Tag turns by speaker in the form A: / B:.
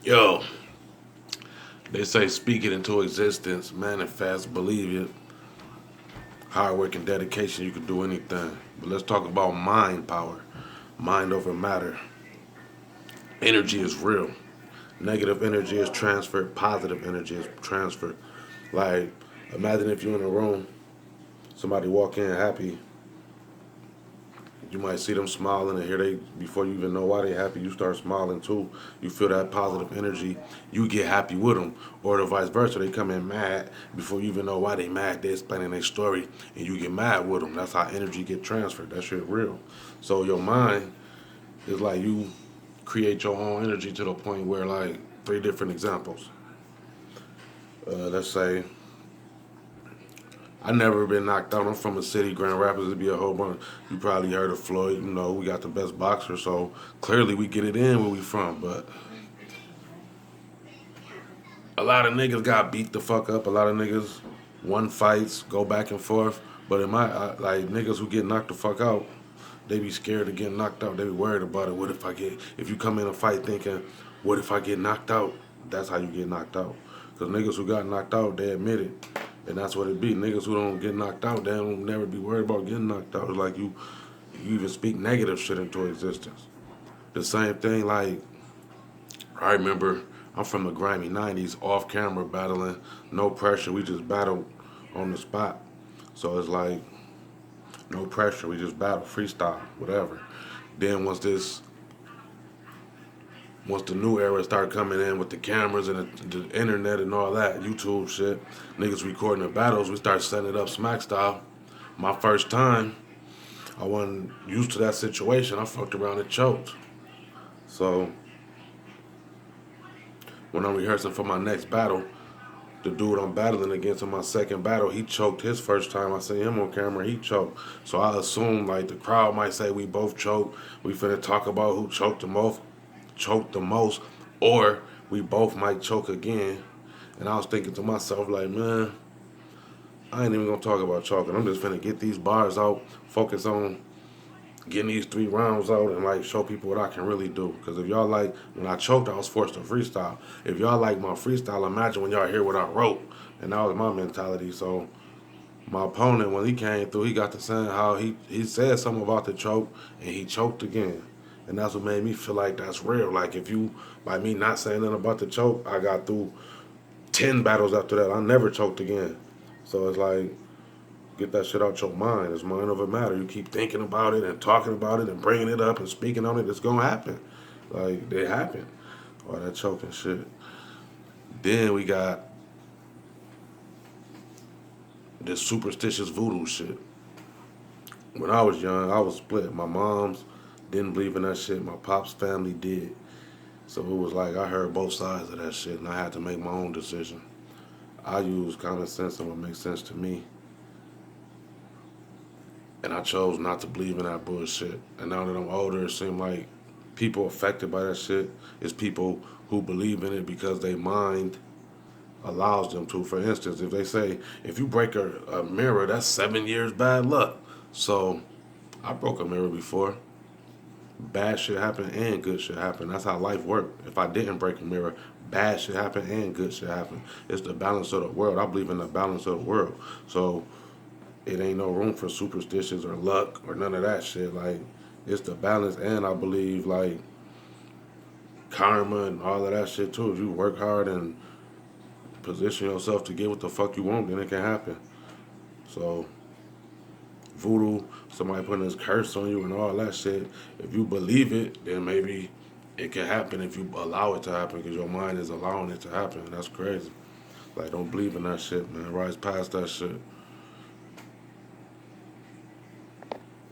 A: Yo, they say speak it into existence, manifest, believe it. Hard work and dedication, you can do anything. But let's talk about mind power. Mind over matter. Energy is real. Negative energy is transferred, positive energy is transferred. Like, imagine if you're in a room, somebody walk in happy, you might see them smiling and here they before you even know why they happy, you start smiling too. You feel that positive energy, you get happy with them, or the vice versa. They come in mad before you even know why they mad. They explaining their story and you get mad with them. That's how energy get transferred. That shit real. So your mind is like you create your own energy to the point where like three different examples. Let's say I never been knocked out. I'm from a city, Grand Rapids. It'd be a whole bunch. You probably heard of Floyd. You know, we got the best boxer, so clearly we get it in where we from. But a lot of niggas got beat the fuck up. A lot of niggas won fights, go back and forth. But in my like niggas who get knocked the fuck out, they be scared of getting knocked out. They be worried about it. What if I get? If you come in a fight thinking, what if I get knocked out? That's how you get knocked out. Cause niggas who got knocked out, they admit it, and that's what it be. Niggas who don't get knocked out, they don't never be worried about getting knocked out. It's like you even speak negative shit into existence. The same thing, like I remember I'm from the grimy 90s, off camera battling, no pressure. We just battled on the spot. So it's like no pressure. We just battle, freestyle, whatever. Then once the new era started coming in with the cameras and the internet and all that, YouTube shit, niggas recording the battles, we started setting it up smack style. My first time, I wasn't used to that situation. I fucked around and choked. So when I'm rehearsing for my next battle, the dude I'm battling against in my second battle, he choked his first time. I seen him on camera, he choked. So I assume like the crowd might say we both choked. We finna talk about who choked the most, or we both might choke again. And I was thinking to myself like, man, I ain't even gonna talk about choking. I'm just finna get these bars out, focus on getting these 3 rounds out and like show people what I can really do. Because if y'all like, when I choked, I was forced to freestyle. If y'all like my freestyle, imagine when y'all hear what I wrote. And that was my mentality. So my opponent, when he came through, he got to saying how he said something about the choke and he choked again. And that's what made me feel like that's real. Like if you, by me not saying nothing about the choke, I got through 10 battles after that. I never choked again. So it's like, get that shit out your mind. It's mind over matter. You keep thinking about it and talking about it and bringing it up and speaking on it. It's gonna happen. Like it happened. All that choking shit. Then we got this superstitious voodoo shit. When I was young, I was split. My mom's didn't believe in that shit. My pop's family did. So it was like I heard both sides of that shit, and I had to make my own decision. I use common sense and what makes sense to me. And I chose not to believe in that bullshit. And now that I'm older, it seems like people affected by that shit is people who believe in it because their mind allows them to. For instance, if they say if you break a mirror, that's 7 years bad luck. So I broke a mirror before. Bad shit happen and good shit happen. That's how life works. If I didn't break a mirror, bad shit happen and good shit happen. It's the balance of the world. I believe in the balance of the world. So it ain't no room for superstitions or luck or none of that shit. Like it's the balance, and I believe like karma and all of that shit too. If you work hard and position yourself to get what the fuck you want, then it can happen. So voodoo, somebody putting this curse on you and all that shit. If you believe it, then maybe it can happen if you allow it to happen because your mind is allowing it to happen. That's crazy. Like don't believe in that shit, man. Rise past that shit.